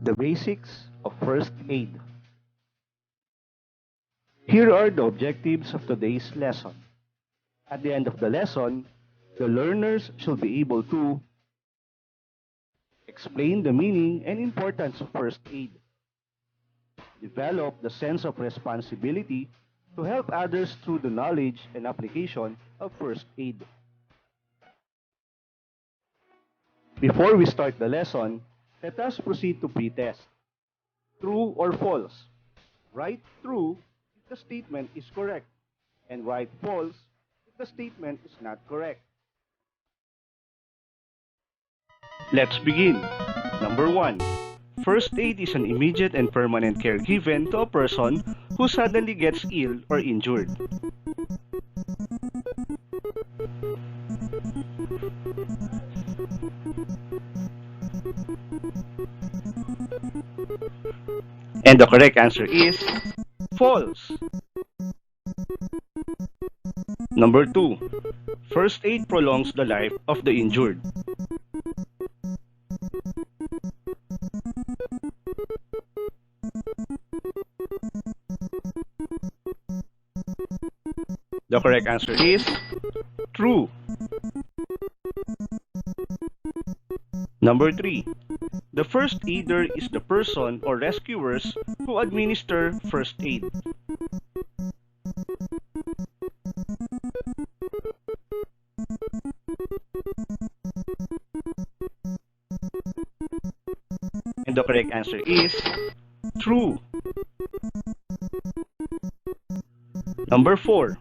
The basics of first aid. Here are the objectives of today's lesson. At the end of the lesson, the learners should be able to explain the meaning and importance of first aid, develop the sense of responsibility to help others through the knowledge and application of first aid. Before we start the lesson, let us proceed to pre-test. True or false? Write true if the statement is correct, and write false if the statement is not correct. Let's begin. Number 1. First aid is an immediate and permanent care given to a person who suddenly gets ill or injured. And the correct answer is false. Number 2. First aid prolongs the life of the injured. The correct answer is true. Number 3. The first aider is the person or rescuers who administer first aid. And the correct answer is true. Number 4.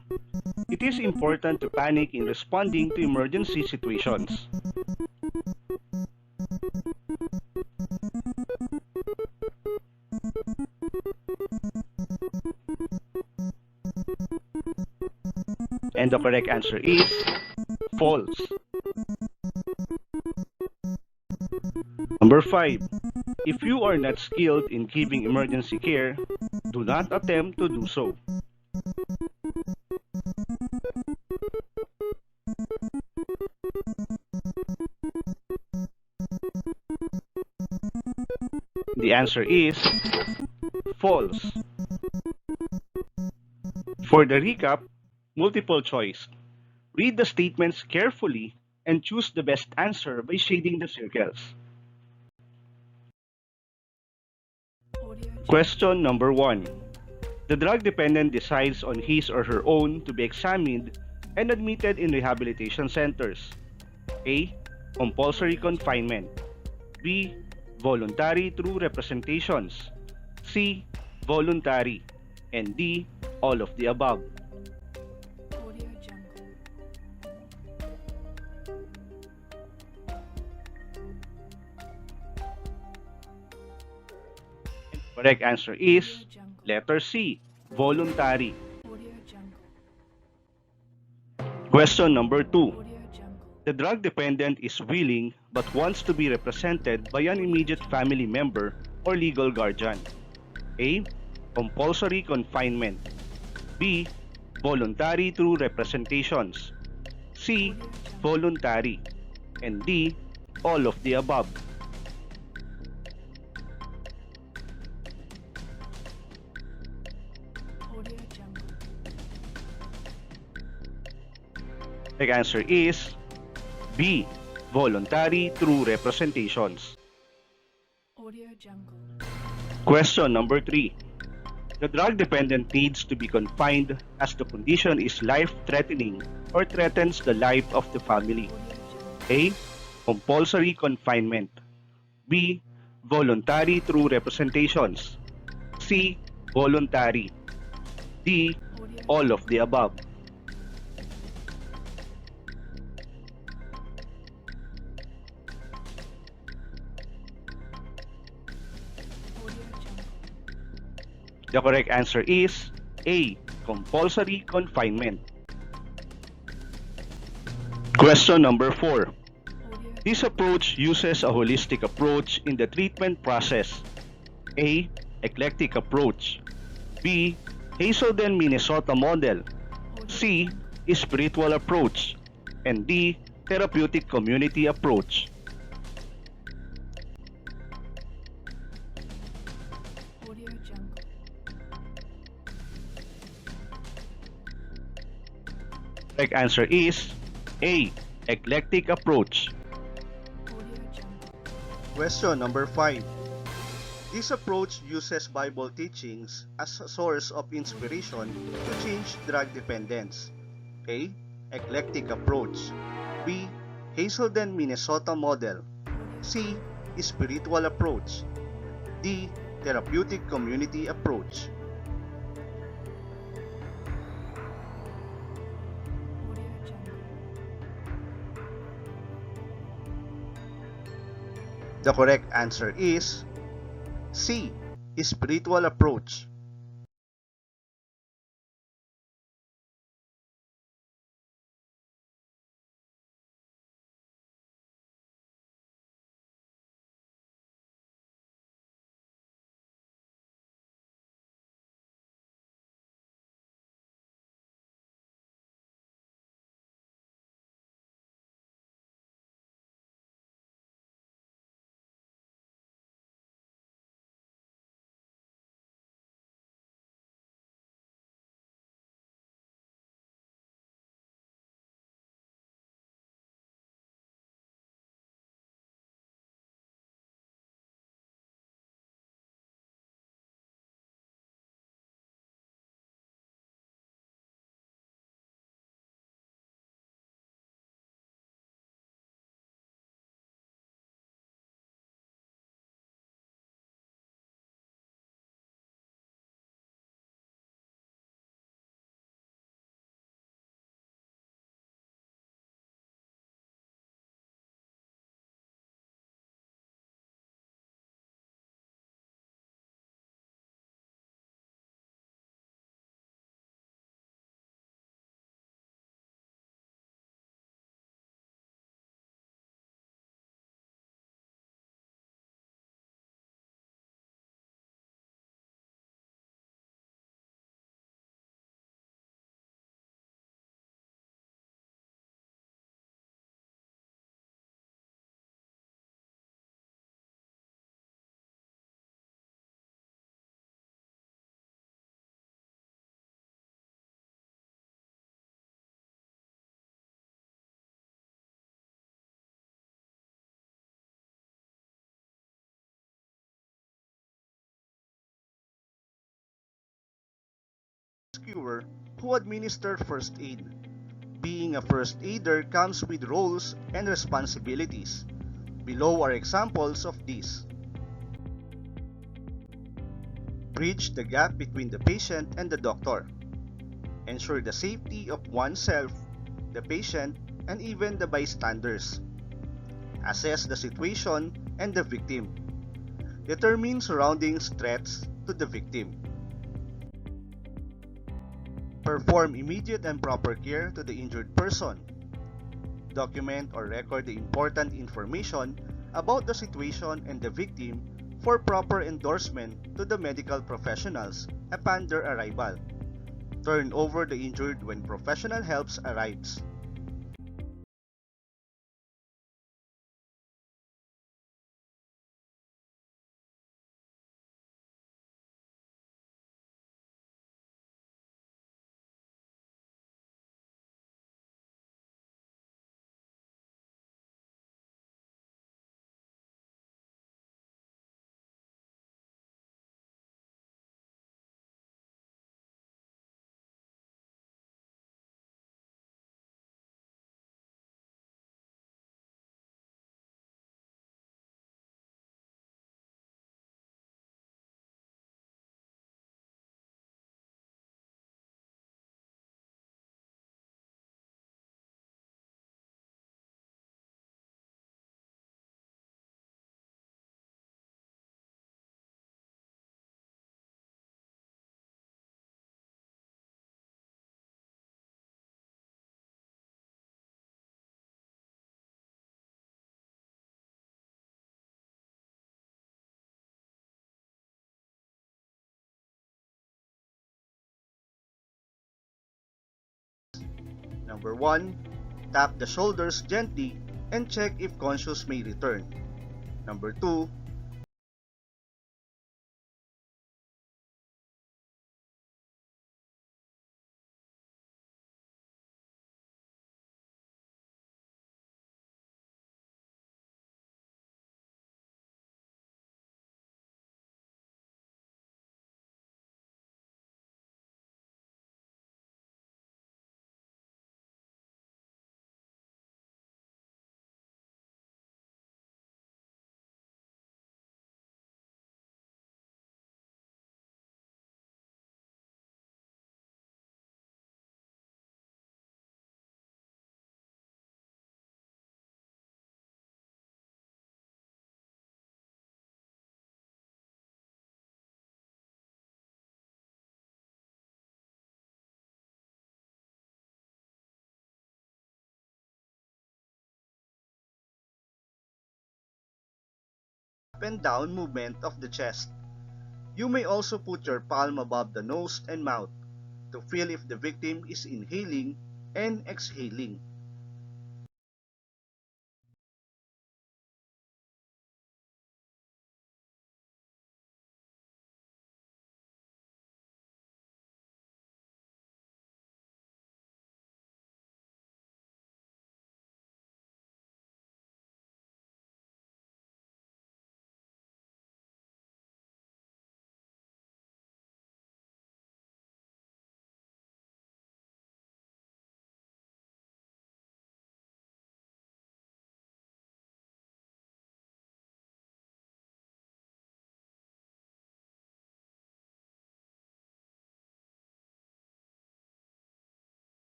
It is important to panic in responding to emergency situations. And the correct answer is false. Number 5. If you are not skilled in giving emergency care, do not attempt to do so. The answer is false. For the recap, multiple choice. Read the statements carefully and choose the best answer by shading the circles. Question number 1. The drug dependent decides on his or her own to be examined and admitted in rehabilitation centers. A. Compulsory confinement. B. Voluntary through representations. C. Voluntary. And D. All of the above. Correct answer is letter C, voluntary. Question number 2. The drug dependent is willing but wants to be represented by an immediate family member or legal guardian. A. Compulsory confinement. B. Voluntary through representations. C. Voluntary. And D. All of the above. The answer is B. Voluntary through representations. Question number 3. The drug dependent needs to be confined as the condition is life-threatening or threatens the life of the family. A. Compulsory confinement. B. Voluntary through representations. C. Voluntary. D. All of the above. The correct answer is A. Compulsory confinement. Question number 4. This approach uses a holistic approach in the treatment process. A. Eclectic approach. B. Hazelden, Minnesota model. C. Spiritual approach. And D. Therapeutic community approach. Audio Jungle. Correct answer is A. Eclectic approach. Audio Jungle. Question number 5. This approach uses Bible teachings as a source of inspiration to change drug dependence. A. Eclectic approach. B. Hazelden, Minnesota model. C. Spiritual approach. D. Therapeutic community approach. Audio Jungle. The correct answer is C. Spiritual approach. Rescuer who administer first aid. Being a first aider comes with roles and responsibilities. Below are examples of these. Bridge the gap between the patient and the doctor. Ensure the safety of oneself, the patient, and even the bystanders. Assess the situation and the victim. Determine surrounding threats to the victim. Perform immediate and proper care to the injured person. Document or record the important information about the situation and the victim for proper endorsement to the medical professionals upon their arrival. Turn over the injured when professional help arrives. Number 1. Tap the shoulders gently and check if conscious may return. Number 2. and down movement of the chest. You may also put your palm above the nose and mouth to feel if the victim is inhaling and exhaling.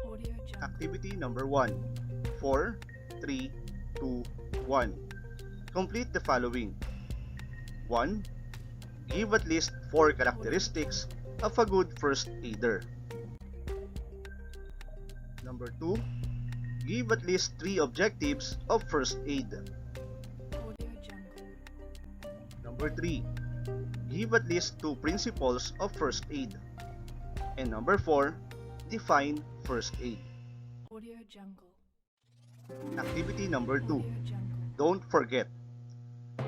Audio Jungle. Activity number 1. 4, 3, 2, 1. Complete the following. 1. Give at least 4 characteristics of a good first aider. Number 2. Give at least 3 objectives of first aid. Audio Jungle. Number 3. Give at least 2 principles of first aid. And number 4. Define first aid. Audio Jungle. Activity number 2. Audio Jungle. Don't forget.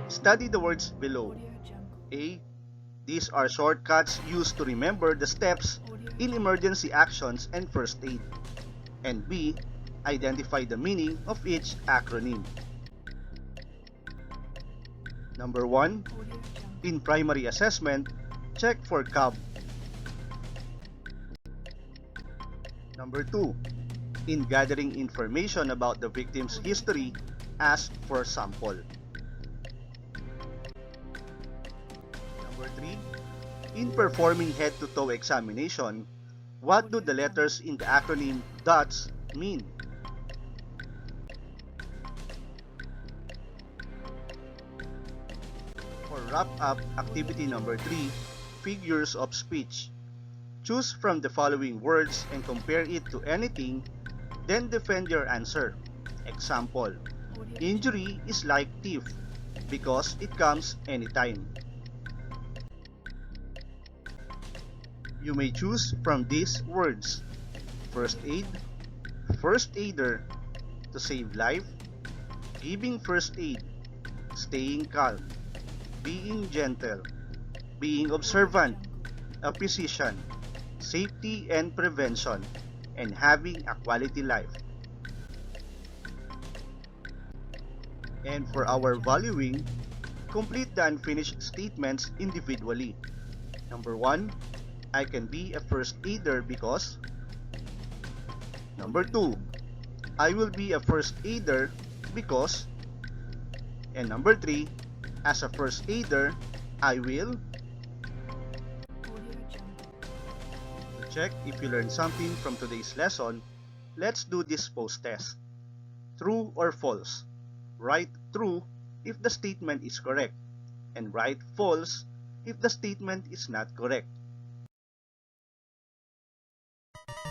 Study the words below. Audio Jungle. A. These are shortcuts used to remember the steps Audio in emergency actions and first aid. And B. Identify the meaning of each acronym. Number 1. Audio Jungle. In primary assessment, check for CAB. Number 2. In gathering information about the victim's history, ask for sample. Number 3. In performing head-to-toe examination, what do the letters in the acronym DOTS mean? For wrap-up activity number 3, figures of speech. Choose from the following words and compare it to anything, then defend your answer. Example, Audio injury is like thief because it comes anytime. You may choose from these words: first aid, first aider, to save life, giving first aid, staying calm, being gentle, being observant, a physician, safety and prevention, and having a quality life. And for our valuing, complete the unfinished statements individually. Number 1, I can be a first aider because. Number 2, I will be a first aider because. And number 3, as a first aider, I will. Audio Jungle. check if you learned something from today's lesson, let's do this pose test. True or false? Write true if the statement is correct, and write false if the statement is not correct.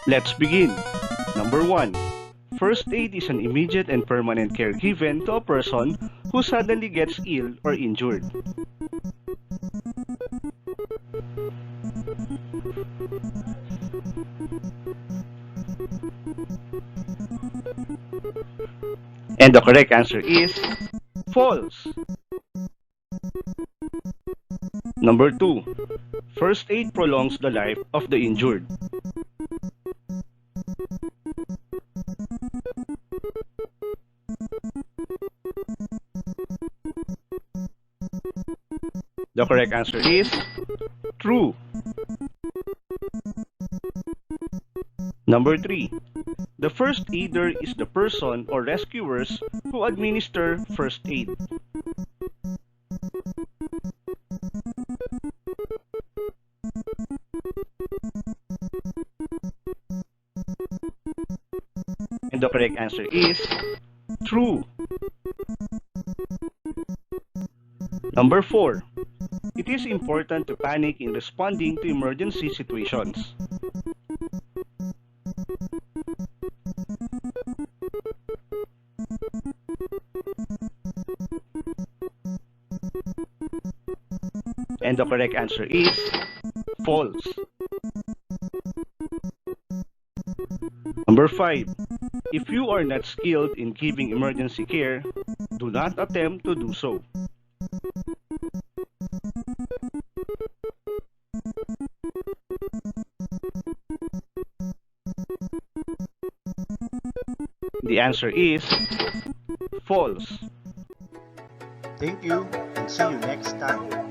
Let's begin. Number 1. First aid is an immediate and permanent care given to a person who suddenly gets ill or injured. And the correct answer is false. Number 2. First aid prolongs the life of the injured. The correct answer is true. Number 3. The first aider is the person or rescuers who administer first aid. And the correct answer is true. Number 4. It is important to panic in responding to emergency situations. And the correct answer is false. Number 5. If you are not skilled in giving emergency care, do not attempt to do so. The answer is false. Thank you and see you next time.